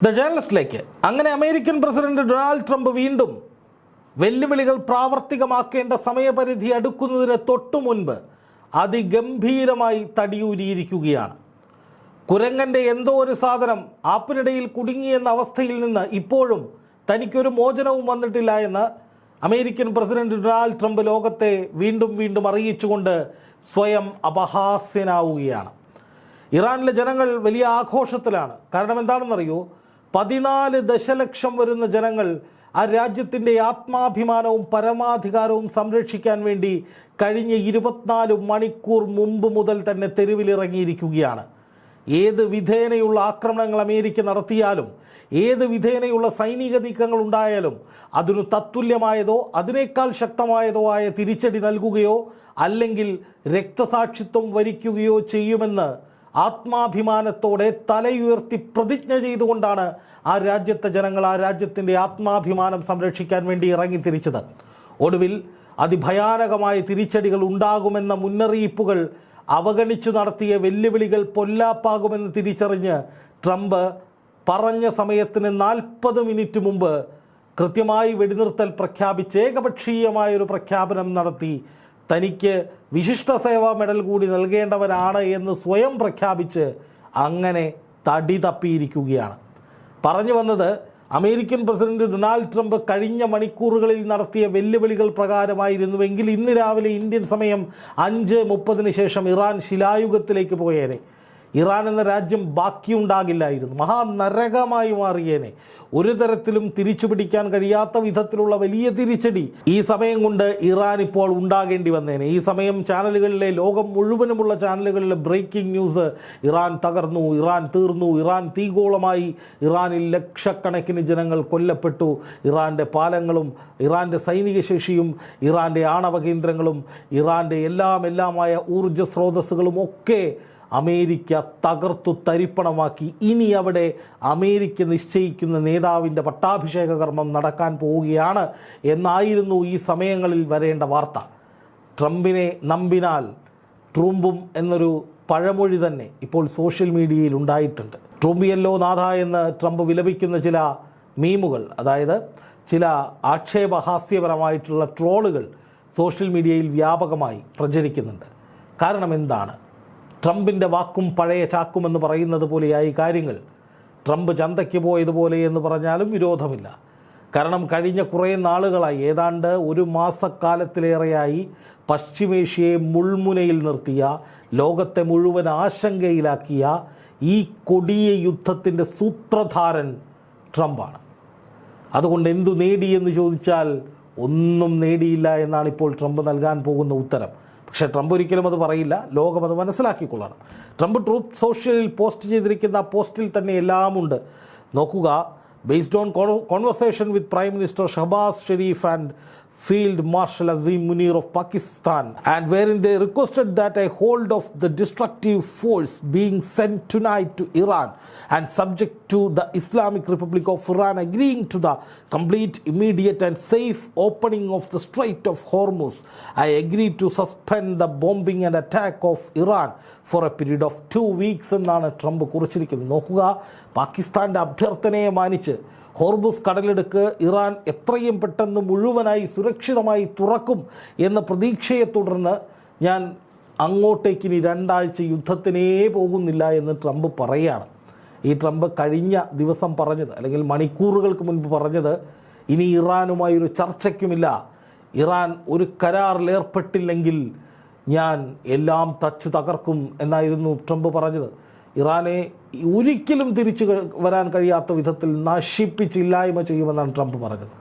The ജേർണലിസ്റ്റിലേക്ക് അങ്ങനെ American president Donald Trump വീണ്ടും വെല്ലുവിളികൾ പ്രാവർത്തികമാക്കേണ്ട സമയപരിധി അടുക്കുന്നതിന് തൊട്ടു മുൻപ് അതിഗംഭീരമായി തടിയൂരിയിരിക്കുകയാണ്. കുരങ്ങൻ്റെ എന്തോ ഒരു സാധനം ആപ്പിനിടയിൽ കുടുങ്ങിയെന്ന അവസ്ഥയിൽ നിന്ന് ഇപ്പോഴും തനിക്കൊരു മോചനവും വന്നിട്ടില്ല എന്ന് അമേരിക്കൻ പ്രസിഡന്റ് ഡൊണാൾഡ് ട്രംപ് ലോകത്തെ വീണ്ടും വീണ്ടും അറിയിച്ചുകൊണ്ട് സ്വയം അപഹാസ്യനാവുകയാണ്. ഇറാനിലെ ജനങ്ങൾ വലിയ ആഘോഷത്തിലാണ്. കാരണം എന്താണെന്നറിയോ, 14 ദശലക്ഷം വരുന്ന ജനങ്ങൾ ആ രാജ്യത്തിൻ്റെ ആത്മാഭിമാനവും പരമാധികാരവും സംരക്ഷിക്കാൻ വേണ്ടി കഴിഞ്ഞ 24 മണിക്കൂർ മുമ്പ് മുതൽ തന്നെ തെരുവിലിറങ്ങിയിരിക്കുകയാണ്. ഏത് വിധേനയുള്ള ആക്രമണങ്ങൾ അമേരിക്ക നടത്തിയാലും, ഏത് വിധേനയുള്ള സൈനിക നീക്കങ്ങൾ ഉണ്ടായാലും അതിനു തത്തുല്യമായതോ അതിനേക്കാൾ ശക്തമായതോ ആയ തിരിച്ചടി നൽകുകയോ അല്ലെങ്കിൽ രക്തസാക്ഷിത്വം വരിക്കുകയോ ചെയ്യുമെന്ന് ആത്മാഭിമാനത്തോടെ തലയുയർത്തി പ്രതിജ്ഞ ചെയ്തുകൊണ്ടാണ് ആ രാജ്യത്തെ ജനങ്ങൾ ആ രാജ്യത്തിൻ്റെ ആത്മാഭിമാനം സംരക്ഷിക്കാൻ വേണ്ടി ഇറങ്ങിത്തിരിച്ചത്. ഒടുവിൽ അതിഭയാനകമായ തിരിച്ചടികൾ ഉണ്ടാകുമെന്ന മുന്നറിയിപ്പുകൾ അവഗണിച്ചു നടത്തിയ വെല്ലുവിളികൾ പൊല്ലാപ്പാകുമെന്ന് തിരിച്ചറിഞ്ഞ് ട്രംപ് പറഞ്ഞ സമയത്തിന് 40 മിനിറ്റ് മുമ്പ് കൃത്യമായി വെടിനിർത്തൽ പ്രഖ്യാപിച്ച് ഏകപക്ഷീയമായൊരു പ്രഖ്യാപനം നടത്തി തനിക്ക് വിശിഷ്ട സേവാ മെഡൽ കൂടി നൽകേണ്ടവരാണ് എന്ന് സ്വയം പ്രഖ്യാപിച്ച് അങ്ങനെ തടി തപ്പിയിരിക്കുകയാണ്. പറഞ്ഞു വന്നത്, അമേരിക്കൻ പ്രസിഡന്റ് ഡൊണാൾഡ് ട്രംപ് കഴിഞ്ഞ മണിക്കൂറുകളിൽ നടത്തിയ വെല്ലുവിളികൾ പ്രകാരമായിരുന്നുവെങ്കിൽ ഇന്ന് രാവിലെ ഇന്ത്യൻ സമയം 5:30 ശേഷം ഇറാൻ ശിലായുഗത്തിലേക്ക് പോയേനെ. ഇറാൻ എന്ന രാജ്യം ബാക്കിയുണ്ടാകില്ലായിരുന്നു. മഹാനരകമായി മാറിയേനെ. ഒരു തരത്തിലും തിരിച്ചു പിടിക്കാൻ കഴിയാത്ത വിധത്തിലുള്ള വലിയ തിരിച്ചടി ഈ സമയം കൊണ്ട് ഇറാൻ ഇപ്പോൾ ഉണ്ടാകേണ്ടി വന്നേനെ. ഈ സമയം ചാനലുകളിലെ, ലോകം മുഴുവനുമുള്ള ചാനലുകളിലെ ബ്രേക്കിംഗ് ന്യൂസ്, ഇറാൻ തകർന്നു, ഇറാൻ തീർന്നു, ഇറാൻ തീഗോളമായി, ഇറാനിൽ ലക്ഷക്കണക്കിന് ജനങ്ങൾ കൊല്ലപ്പെട്ടു, ഇറാൻ്റെ പാലങ്ങളും ഇറാൻ്റെ സൈനിക ശേഷിയും ഇറാൻ്റെ ആണവ കേന്ദ്രങ്ങളും ഇറാൻ്റെ എല്ലാമായ ഊർജ്ജ സ്രോതസ്സുകളും ഒക്കെ അമേരിക്ക തകർത്തു തരിപ്പണമാക്കി. ഇനി അവിടെ അമേരിക്ക നിശ്ചയിക്കുന്ന നേതാവിൻ്റെ പട്ടാഭിഷേക കർമ്മം നടക്കാൻ പോവുകയാണ് എന്നായിരുന്നു ഈ സമയങ്ങളിൽ വരേണ്ട വാർത്ത. ട്രംപിനെ നമ്പിനാൽ ട്രൂമ്പും എന്നൊരു പഴമൊഴി തന്നെ ഇപ്പോൾ സോഷ്യൽ മീഡിയയിൽ ഉണ്ടായിട്ടുണ്ട്. ട്രൂമ്പിയല്ലോ നാഥ എന്ന് ട്രംപ് വിലപിക്കുന്ന ചില മീമുകൾ, അതായത് ചില ആക്ഷേപഹാസ്യപരമായിട്ടുള്ള ട്രോളുകൾ സോഷ്യൽ മീഡിയയിൽ വ്യാപകമായി പ്രചരിക്കുന്നുണ്ട്. കാരണം എന്താണ്? ട്രംപിൻ്റെ വാക്കും പഴയ ചാക്കുമെന്ന് പറയുന്നത് പോലെയായി കാര്യങ്ങൾ. ട്രംപ് ചന്തയ്ക്ക് പോയതുപോലെ എന്ന് പറഞ്ഞാലും വിരോധമില്ല. കാരണം കഴിഞ്ഞ കുറേ നാളുകളായി, ഏതാണ്ട് ഒരു മാസക്കാലത്തിലേറെയായി പശ്ചിമേഷ്യയെ മുൾമുനയിൽ നിർത്തിയ, ലോകത്തെ മുഴുവൻ ആശങ്കയിലാക്കിയ ഈ കൊടിയ യുദ്ധത്തിൻ്റെ സൂത്രധാരൻ ട്രംപാണ്. അതുകൊണ്ട് എന്തു നേടിയെന്ന് ചോദിച്ചാൽ ഒന്നും നേടിയില്ല എന്നാണ് ഇപ്പോൾ ട്രംപ് നൽകാൻ പോകുന്ന ഉത്തരം. പക്ഷേ ട്രംപ് ഒരിക്കലും അത് പറയില്ല. ലോകം അത് മനസ്സിലാക്കിക്കൊള്ളണം. ട്രംപ് ട്രൂത്ത് സോഷ്യലിൽ പോസ്റ്റ് ചെയ്തിരിക്കുന്ന പോസ്റ്റിൽ തന്നെ എല്ലാമുണ്ട്. നോക്കുക, based on conversation with prime minister Shehbaz Sharif and Field Marshal Azim Munir of Pakistan, and wherein they requested that a hold of the destructive force being sent tonight to Iran and subject to the Islamic Republic of Iran agreeing to the complete, immediate and safe opening of the Strait of Hormuz. I agreed to suspend the bombing and attack of Iran for a period of 2 weeks എന്നാണ് Trump കുറിച്ചിരിക്കുന്നത്. നോക്കുക, പാകിസ്ഥാൻ്റെ അഭ്യർത്ഥനയെ മാനിച്ച് Hormuz കടലിടുക്ക് Iran എത്രയും പെട്ടെന്ന് മുഴുവനായി സുരക്ഷിതമായി തുറക്കും എന്ന പ്രതീക്ഷയെ തുടർന്ന് ഞാൻ അങ്ങോട്ടേക്ക് ഇനി 2 ആഴ്ച യുദ്ധത്തിനേ പോകുന്നില്ല എന്ന് ട്രംപ് പറയുകയാണ്. ഈ ട്രംപ് കഴിഞ്ഞ ദിവസം പറഞ്ഞത്, അല്ലെങ്കിൽ മണിക്കൂറുകൾക്ക് മുൻപ് പറഞ്ഞത്, ഇനി ഇറാനുമായൊരു ചർച്ചയ്ക്കുമില്ല, ഇറാൻ ഒരു കരാറിലേർപ്പെട്ടില്ലെങ്കിൽ ഞാൻ എല്ലാം തച്ചു തകർക്കും എന്നായിരുന്നു ട്രംപ് പറഞ്ഞത്. ഇറാനെ ഒരിക്കലും തിരിച്ചു വരാൻ കഴിയാത്ത വിധത്തിൽ നശിപ്പിച്ചില്ലായ്മ ചെയ്യുമെന്നാണ് ട്രംപ് പറഞ്ഞത്.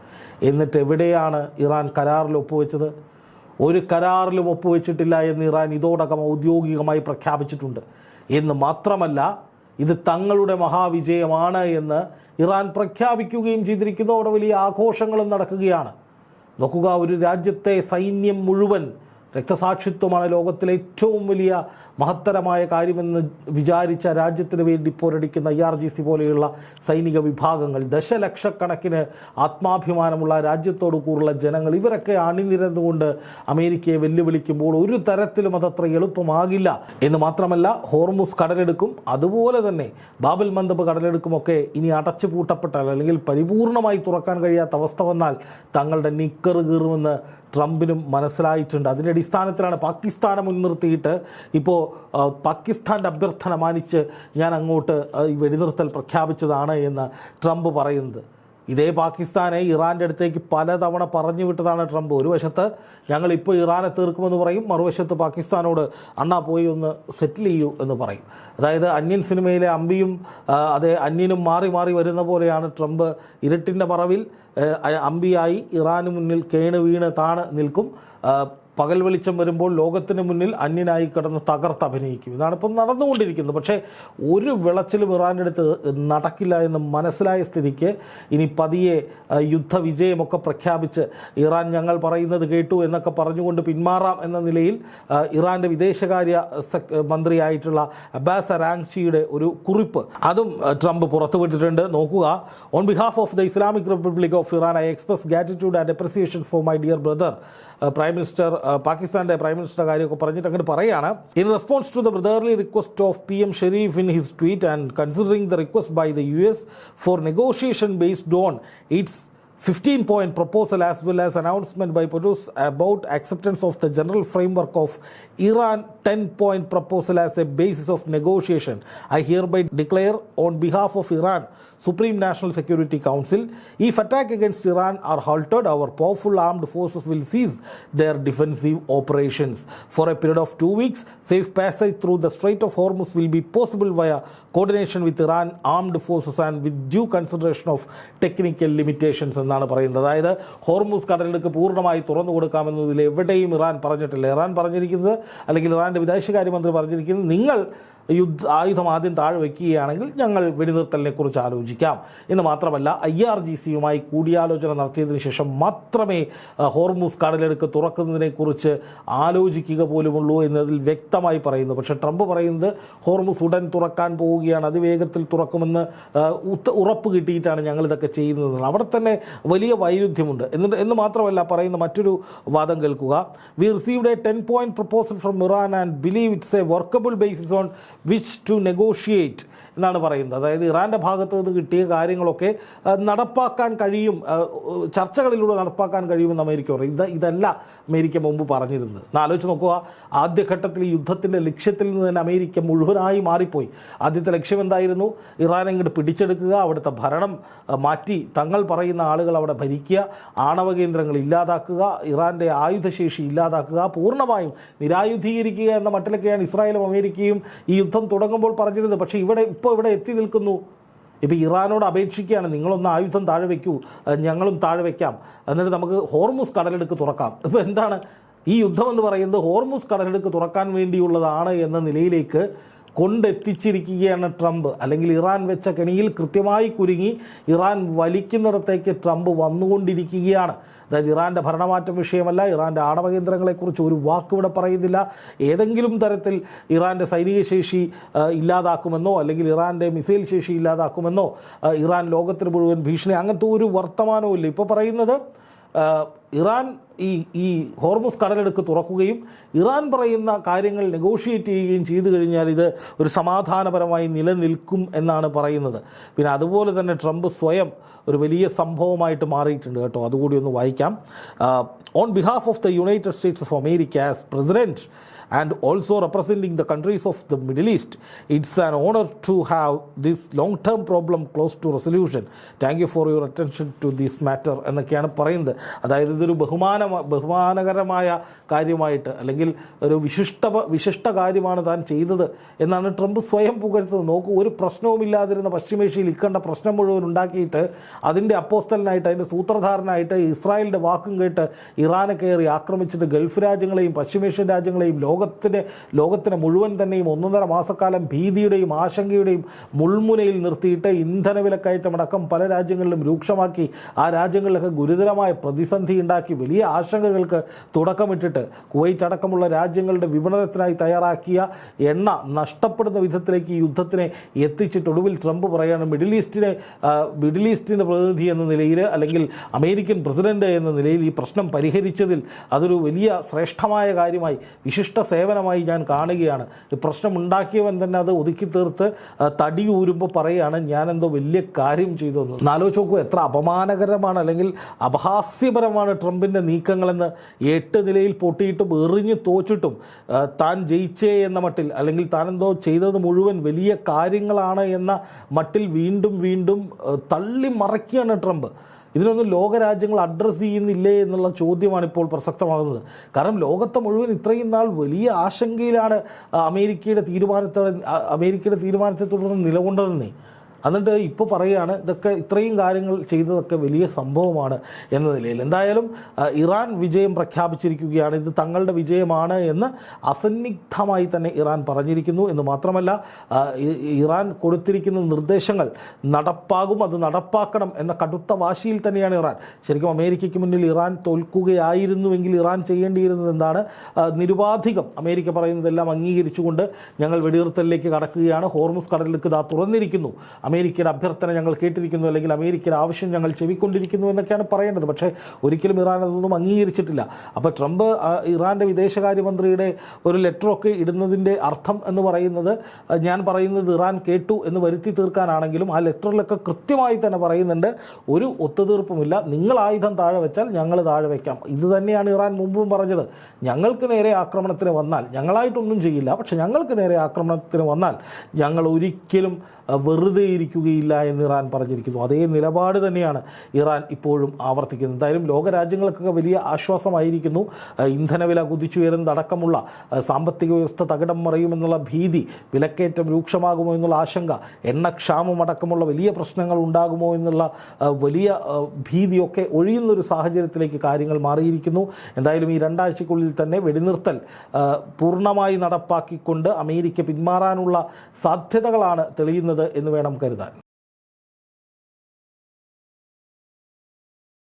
എന്നിട്ട് എവിടെയാണ് ഇറാൻ കരാറിൽ ഒപ്പുവെച്ചത്? ഒരു കരാറിലും ഒപ്പുവെച്ചിട്ടില്ല എന്ന് ഇറാൻ ഇതോടകം ഔദ്യോഗികമായി പ്രഖ്യാപിച്ചിട്ടുണ്ട്. എന്ന് മാത്രമല്ല, ഇത് തങ്ങളുടെ മഹാവിജയമാണ് എന്ന് ഇറാൻ പ്രഖ്യാപിക്കുകയും ചെയ്തിരിക്കുന്നു. അവിടെ വലിയ ആഘോഷങ്ങളും നടക്കുകയാണ്. നോക്കുക, ഒരു രാജ്യത്തെ സൈന്യം മുഴുവൻ, രക്തസാക്ഷിത്വമാണ് ലോകത്തിലെ ഏറ്റവും വലിയ മഹത്തരമായ കാര്യമെന്ന് വിചാരിച്ച രാജ്യത്തിന് വേണ്ടി പോരടിക്കുന്ന IRGC പോലെയുള്ള സൈനിക വിഭാഗങ്ങൾ, ദശലക്ഷക്കണക്കിന് ആത്മാഭിമാനമുള്ള രാജ്യത്തോടു കൂറുള്ള ജനങ്ങൾ, ഇവരൊക്കെ അണിനിരന്നുകൊണ്ട് അമേരിക്കയെ വെല്ലുവിളിക്കുമ്പോൾ ഒരു തരത്തിലും അതത്ര എളുപ്പമാകില്ല എന്ന് മാത്രമല്ല, ഹോർമുസ് കടലെടുക്കും, അതുപോലെ തന്നെ ബാബൽ മന്ദബ് കടലെടുക്കുമൊക്കെ ഇനി അടച്ചു പൂട്ടപ്പെട്ടാൽ അല്ലെങ്കിൽ പരിപൂർണമായി തുറക്കാൻ കഴിയാത്ത അവസ്ഥ വന്നാൽ തങ്ങളുടെ നിക്കറ് കീറുമെന്ന് ട്രംപിനും മനസ്സിലായിട്ടുണ്ട്. അതിൻ്റെ അടിസ്ഥാനത്തിലാണ് പാകിസ്ഥാനെ മുൻനിർത്തിയിട്ട് ഇപ്പോൾ പാകിസ്ഥാൻ്റെ അഭ്യർത്ഥന മാനിച്ച് ഞാൻ അങ്ങോട്ട് ഈ വെടിനിർത്തൽ പ്രഖ്യാപിച്ചതാണ് എന്ന് ട്രംപ് പറയുന്നത്. ഇതേ പാകിസ്ഥാനെ ഇറാൻ്റെ അടുത്തേക്ക് പലതവണ പറഞ്ഞു വിട്ടതാണ് ട്രംപ്. ഒരു വശത്ത് ഞങ്ങളിപ്പോൾ ഇറാനെ തീർക്കുമെന്ന് പറയും, മറുവശത്ത് പാകിസ്ഥാനോട് അണ്ണാ പോയി ഒന്ന് സെറ്റിൽ ചെയ്യൂ എന്ന് പറയും. അതായത് അന്യൻ സിനിമയിലെ അമ്പിയും അതേ അന്യനും മാറി മാറി വരുന്ന പോലെയാണ് ട്രംപ്. ഇരുട്ടിൻ്റെ മറവിൽ അമ്പിയായി ഇറാന് മുന്നിൽ കേണ് വീണ് താണ് നിൽക്കും, പകൽ വെളിച്ചം വരുമ്പോൾ ലോകത്തിന് മുന്നിൽ അന്യനായി കിടന്ന് തകർത്തഭിനയിക്കും. ഇതാണിപ്പം നടന്നുകൊണ്ടിരിക്കുന്നത്. പക്ഷേ ഒരു വിളച്ചിലും ഇറാൻ്റെ അടുത്ത് നടക്കില്ല എന്ന് മനസ്സിലായ സ്ഥിതിക്ക് ഇനി പതിയെ യുദ്ധവിജയമൊക്കെ പ്രഖ്യാപിച്ച് ഇറാൻ ഞങ്ങൾ പറയുന്നത് കേട്ടു എന്നൊക്കെ പറഞ്ഞുകൊണ്ട് പിന്മാറാം എന്ന നിലയിൽ ഇറാൻ്റെ വിദേശകാര്യ മന്ത്രിയായിട്ടുള്ള അബ്ബാസ് അറാങ്ചിയുടെ ഒരു കുറിപ്പ് അതും ട്രംപ് പുറത്തുവിട്ടിട്ടുണ്ട്. നോക്കുക. On behalf of the Islamic Republic of Iran, I express gratitude and appreciation for my dear brother. Prime minister പാകിസ്ഥാൻ്റെ പ്രൈം മിനിസ്റ്റർ കാര്യമൊക്കെ പറഞ്ഞിട്ട് അങ്ങനെ പറയാണ്. In response to the brotherly request of PM Sharif in his tweet and considering the request by the US for negotiation based on its 15-point proposal as well as announcement by Putin about acceptance of the general framework of Iran 10-point proposal as a basis of negotiation, I hereby declare on behalf of Iran Supreme National Security Council, if attack against Iran are halted, our powerful armed forces will cease their defensive operations. For a period of 2 weeks, safe passage through the Strait of Hormuz will be possible via coordination with Iran armed forces and with due consideration of technical limitations എന്നാണ് പറയുന്നത്. അതായത് Hormuz കടലിടുക്ക് പൂർണ്ണമായി തുറന്നു കൊടുക്കാമെന്നതിൽ എവിടെയും Iran പറഞ്ഞിട്ടില്ല. Iran പറഞ്ഞിരിക്കുന്നത്, അല്ലെങ്കിൽ ഇറാൻ്റെ വിദേശകാര്യമന്ത്രി പറഞ്ഞിരിക്കുന്നത്, നിങ്ങൾ ആയുധം ആദ്യം താഴെ വയ്ക്കുകയാണെങ്കിൽ ഞങ്ങൾ വെടിനിർത്തലിനെ കുറിച്ച് ആലോചിക്കാം എന്ന് മാത്രമല്ല, IRGCയുമായി കൂടിയാലോചന നടത്തിയതിനു ശേഷം മാത്രമേ ഹോർമുസ് കടലെടുക്ക് തുറക്കുന്നതിനെക്കുറിച്ച് ആലോചിക്കുക പോലുമുള്ളൂ എന്നതിൽ വ്യക്തമായി പറയുന്നു. പക്ഷേ ട്രംപ് പറയുന്നത് ഹോർമുസ് ഉടൻ തുറക്കാൻ പോവുകയാണ്, അതിവേഗത്തിൽ തുറക്കുമെന്ന് ഉറപ്പ് കിട്ടിയിട്ടാണ് ഞങ്ങളിതൊക്കെ ചെയ്യുന്നത്. അവിടെ തന്നെ വലിയ വൈരുദ്ധ്യമുണ്ട്. എന്ന് മാത്രമല്ല, പറയുന്ന മറ്റൊരു വാദം കേൾക്കുക. We received a 10-point proposal from Iran and believe it's a workable basis on which to negotiate എന്നാണ് പറയുന്നത്. അതായത് ഇറാൻ്റെ ഭാഗത്ത് നിന്ന് കിട്ടിയ കാര്യങ്ങളൊക്കെ നടപ്പാക്കാൻ കഴിയും, ചർച്ചകളിലൂടെ നടപ്പാക്കാൻ കഴിയുമെന്ന് അമേരിക്ക പറയും. ഇതല്ല അമേരിക്ക മുമ്പ് പറഞ്ഞിരുന്നത്. ആലോചിച്ച് നോക്കുക. ആദ്യഘട്ടത്തിൽ ഈ യുദ്ധത്തിൻ്റെ ലക്ഷ്യത്തിൽ നിന്ന് തന്നെ അമേരിക്ക മുഴുവനായി മാറിപ്പോയി. ആദ്യത്തെ ലക്ഷ്യം എന്തായിരുന്നു? ഇറാനെ ഇങ്ങോട്ട് പിടിച്ചെടുക്കുക, അവിടുത്തെ ഭരണം മാറ്റി തങ്ങൾ പറയുന്ന ആളുകൾ അവിടെ ഭരിക്കുക, ആണവ കേന്ദ്രങ്ങൾ ഇല്ലാതാക്കുക, ഇറാൻ്റെ ആയുധശേഷി ഇല്ലാതാക്കുക, പൂർണ്ണമായും നിരായുധീകരിക്കുക എന്ന മട്ടിലൊക്കെയാണ് ഇസ്രായേലും അമേരിക്കയും ഈ യുദ്ധം തുടങ്ങുമ്പോൾ പറഞ്ഞിരുന്നത്. പക്ഷേ ഇവിടെ എത്തി നിൽക്കുന്നു. ഇപ്പോൾ ഇറാനോട് അപേക്ഷിക്കുകയാണ്, നിങ്ങളൊന്ന് ആയുധം താഴെ വയ്ക്കൂ, ഞങ്ങളും താഴെ വയ്ക്കാം, എന്നിട്ട് നമുക്ക് ഹോർമുസ് കടലെടുക്ക് തുറക്കാം. ഇപ്പോൾ എന്താണ് ഈ യുദ്ധം എന്ന് പറയുന്നത്? ഹോർമുസ് കടലെടുക്ക് തുറക്കാൻ വേണ്ടിയുള്ളതാണ് എന്ന നിലയിലേക്ക് കൊണ്ടെത്തിച്ചിരിക്കുകയാണ് ട്രംപ്. അല്ലെങ്കിൽ ഇറാൻ വെച്ച കെണിയിൽ കൃത്യമായി കുരുങ്ങി ഇറാൻ വലിക്കുന്നിടത്തേക്ക് ട്രംപ് വന്നുകൊണ്ടിരിക്കുകയാണ്. അതായത് ഇറാൻ്റെ ഭരണമാറ്റം വിഷയമല്ല, ഇറാൻ്റെ ആണവ കേന്ദ്രങ്ങളെക്കുറിച്ച് ഒരു വാക്കിവിടെ പറയുന്നില്ല. ഏതെങ്കിലും തരത്തിൽ ഇറാൻ്റെ സൈനിക ശേഷി ഇല്ലാതാക്കുമെന്നോ അല്ലെങ്കിൽ ഇറാൻ്റെ മിസൈൽ ശേഷി ഇല്ലാതാക്കുമെന്നോ ഇറാൻ ലോകത്തിന് മുഴുവൻ ഭീഷണി, അങ്ങനത്തെ ഒരു വർത്തമാനവും ഇല്ല. ഇപ്പോൾ പറയുന്നത് ഇറാൻ ഈ ഹോർമുസ് കടലെടുക്ക് തുറക്കുകയും ഇറാൻ പറയുന്ന കാര്യങ്ങൾ നെഗോഷിയേറ്റ് ചെയ്യുകയും ചെയ്തു കഴിഞ്ഞാൽ ഇത് ഒരു സമാധാനപരമായി നിലനിൽക്കും എന്നാണ് പറയുന്നത്. പിന്നെ അതുപോലെ തന്നെ ട്രംപ് സ്വയം ഒരു വലിയ സംഭവമായിട്ട് മാറിയിട്ടുണ്ട് കേട്ടോ. അതുകൂടി ഒന്ന് വായിക്കാം. On behalf of the United States of America as president and also representing the countries of the Middle East, it's an honor to have this long-term problem close to resolution. Thank you for your attention to this matter എന്നൊക്കെയാണ് പറയുന്നത്. അതായത് ഇതൊരു ബഹുമാനകരമായ കാര്യമായിട്ട് അല്ലെങ്കിൽ ഒരു വിശിഷ്ട കാര്യമാണ് താൻ ചെയ്തത് എന്നാണ് ട്രംപ് സ്വയം പുകഴ്ത്തുന്നത്. നോക്കൂ, ഒരു പ്രശ്നവുമില്ലാതിരുന്ന പശ്ചിമേഷ്യയിൽ ഇക്കണ്ട പ്രശ്നം മുഴുവൻ ഉണ്ടാക്കിയിട്ട് അതിൻ്റെ അപ്പോസ്തലനായിട്ട് അതിൻ്റെ സൂത്രധാരനായിട്ട് ഇസ്രായേലിൻ്റെ വാക്കും കേട്ട് ഇറാനെ കയറി ആക്രമിച്ചിട്ട് ഗൾഫ് രാജ്യങ്ങളെയും പശ്ചിമേഷ്യൻ രാജ്യങ്ങളെയും ലോകത്തിനെ മുഴുവൻ തന്നെയും 1.5 മാസക്കാലം ഭീതിയുടെയും ആശങ്കയുടെയും മുൾമുനയിൽ നിർത്തിയിട്ട് ഇന്ധന വിലക്കയറ്റമടക്കം പല രാജ്യങ്ങളിലും രൂക്ഷമാക്കി ആ രാജ്യങ്ങളിലൊക്കെ ഗുരുതരമായ പ്രതിസന്ധി ഉണ്ടാക്കി വലിയ ആശങ്കകൾക്ക് തുടക്കമിട്ടിട്ട് കുവൈറ്റ് അടക്കമുള്ള രാജ്യങ്ങളുടെ വിപണനത്തിനായി തയ്യാറാക്കിയ എണ്ണ നഷ്ടപ്പെടുന്ന വിധത്തിലേക്ക് ഈ യുദ്ധത്തിനെ എത്തിച്ചിട്ട് ഒടുവിൽ ട്രംപ് പറയുകയാണ് മിഡിൽ ഈസ്റ്റിൻ്റെ പ്രതിനിധി എന്ന നിലയിൽ അല്ലെങ്കിൽ അമേരിക്കൻ പ്രസിഡന്റ് എന്ന നിലയിൽ ഈ പ്രശ്നം പരിഹരിച്ചതിൽ അതൊരു വലിയ ശ്രേഷ്ഠമായ കാര്യമായി വിശിഷ്ട സേവനമായി ഞാൻ കാണുകയാണ്. ഈ പ്രശ്നം ഉണ്ടാക്കിയവൻ തന്നെ അത് ഒതുക്കി തീർത്ത് തടി ഊരുമ്പോൾ പറയുകയാണ് ഞാനെന്തോ വലിയ കാര്യം ചെയ്തു എന്ന്. ആലോചിച്ച് നോക്കൂ, എത്ര അപമാനകരമാണ് അല്ലെങ്കിൽ അപഹാസ്യപരമാണ് ട്രംപിൻ്റെ നീക്കങ്ങളെന്ന്. 8 നിലയിൽ പൊട്ടിയിട്ടും എറിഞ്ഞ് തോച്ചിട്ടും താൻ ജയിച്ചേ എന്ന മട്ടിൽ അല്ലെങ്കിൽ താനെന്തോ ചെയ്തത് മുഴുവൻ വലിയ കാര്യങ്ങളാണ് എന്ന മട്ടിൽ വീണ്ടും വീണ്ടും തള്ളി മറയ്ക്കുകയാണ് ട്രംപ്. ഇതിനൊന്നും ലോകരാജ്യങ്ങൾ അഡ്രസ്സ് ചെയ്യുന്നില്ലേ എന്നുള്ള ചോദ്യമാണ് ഇപ്പോൾ പ്രസക്തമാകുന്നത്. കാരണം ലോകത്തെ മുഴുവൻ ഇത്രയും നാൾ വലിയ ആശങ്കയിലാണ് അമേരിക്കയുടെ തീരുമാനത്തെ തുടർന്ന് നിലകൊണ്ടതെന്നേ. എന്നിട്ട് ഇപ്പോൾ പറയുകയാണ് ഇതൊക്കെ ഇത്രയും കാര്യങ്ങൾ ചെയ്തതൊക്കെ വലിയ സംഭവമാണ് എന്ന നിലയിൽ. എന്തായാലും ഇറാൻ വിജയം പ്രഖ്യാപിച്ചിരിക്കുകയാണ്. ഇത് തങ്ങളുടെ വിജയമാണ് എന്ന് അസന്നിഗ്ധമായി തന്നെ ഇറാൻ പറഞ്ഞിരിക്കുന്നു. എന്ന് മാത്രമല്ല ഇറാൻ കൊടുത്തിരിക്കുന്ന നിർദ്ദേശങ്ങൾ നടപ്പാകും, അത് നടപ്പാക്കണം എന്ന കടുത്ത വാശിയിൽ തന്നെയാണ് ഇറാൻ. ശരിക്കും അമേരിക്കയ്ക്ക് മുന്നിൽ ഇറാൻ തോൽക്കുകയായിരുന്നുവെങ്കിൽ ഇറാൻ ചെയ്യേണ്ടിയിരുന്നത് എന്താണ്? നിരുപാധികം അമേരിക്ക പറയുന്നതെല്ലാം അംഗീകരിച്ചുകൊണ്ട് ഞങ്ങൾ വെടിനിർത്തലിലേക്ക് കടക്കുകയാണ്, ഹോർമുസ് കടലിലേക്ക് ഇതാ തുറന്നിരിക്കുന്നു, അമേരിക്കയുടെ അഭ്യർത്ഥന ഞങ്ങൾ കേട്ടിരിക്കുന്നു, അല്ലെങ്കിൽ അമേരിക്കയുടെ ആവശ്യം ഞങ്ങൾ ചെവിക്കൊണ്ടിരിക്കുന്നു എന്നൊക്കെയാണ് പറയേണ്ടത്. പക്ഷേ ഒരിക്കലും ഇറാൻ അതൊന്നും അംഗീകരിച്ചിട്ടില്ല. അപ്പോൾ ട്രംപ് ഇറാൻ്റെ വിദേശകാര്യമന്ത്രിയുടെ ഒരു ലെറ്ററൊക്കെ ഇടുന്നതിൻ്റെ അർത്ഥം എന്ന് പറയുന്നത്, ഞാൻ പറയുന്നത് ഇറാൻ കേട്ടു എന്ന് വരുത്തി തീർക്കാനാണെങ്കിലും ആ ലെറ്ററിലൊക്കെ കൃത്യമായി തന്നെ പറയുന്നുണ്ട് ഒരു ഒത്തുതീർപ്പുമില്ല, നിങ്ങൾ ആയുധം താഴെ വെച്ചാൽ ഞങ്ങൾ താഴെ വയ്ക്കാം. ഇത് തന്നെയാണ് ഇറാൻ മുമ്പും പറഞ്ഞത്. ഞങ്ങൾക്ക് നേരെ ആക്രമണത്തിന് വന്നാൽ, ഞങ്ങളായിട്ടൊന്നും ചെയ്യില്ല, പക്ഷെ ഞങ്ങൾക്ക് നേരെ ആക്രമണത്തിന് വന്നാൽ ഞങ്ങൾ ഒരിക്കലും വെറുതെ ഇരിക്കുകയില്ല എന്ന് ഇറാൻ പറഞ്ഞിരിക്കുന്നു. അതേ നിലപാട് തന്നെയാണ് ഇറാൻ ഇപ്പോഴും ആവർത്തിക്കുന്നത്. എന്തായാലും ലോകരാജ്യങ്ങൾക്കൊക്കെ വലിയ ആശ്വാസമായിരിക്കുന്നു. ഇന്ധനവില കുതിച്ചുയരുന്നതടക്കമുള്ള സാമ്പത്തിക വ്യവസ്ഥ തകിടം മറിയുമെന്നുള്ള ഭീതി, വിലക്കയറ്റം രൂക്ഷമാകുമോ എന്നുള്ള ആശങ്ക, എണ്ണക്ഷാമം അടക്കമുള്ള വലിയ പ്രശ്നങ്ങൾ ഉണ്ടാകുമോ എന്നുള്ള വലിയ ഭീതിയൊക്കെ ഒഴിയുന്നൊരു സാഹചര്യത്തിലേക്ക് കാര്യങ്ങൾ മാറിയിരിക്കുന്നു. എന്തായാലും ഈ 2 ആഴ്ചയ്ക്കുള്ളിൽ തന്നെ വെടിനിർത്തൽ പൂർണ്ണമായി നടപ്പാക്കിക്കൊണ്ട് അമേരിക്ക പിന്മാറാനുള്ള സാധ്യതകളാണ് തെളിയുന്നത് എന്ന് വേണം കരുതാൻ.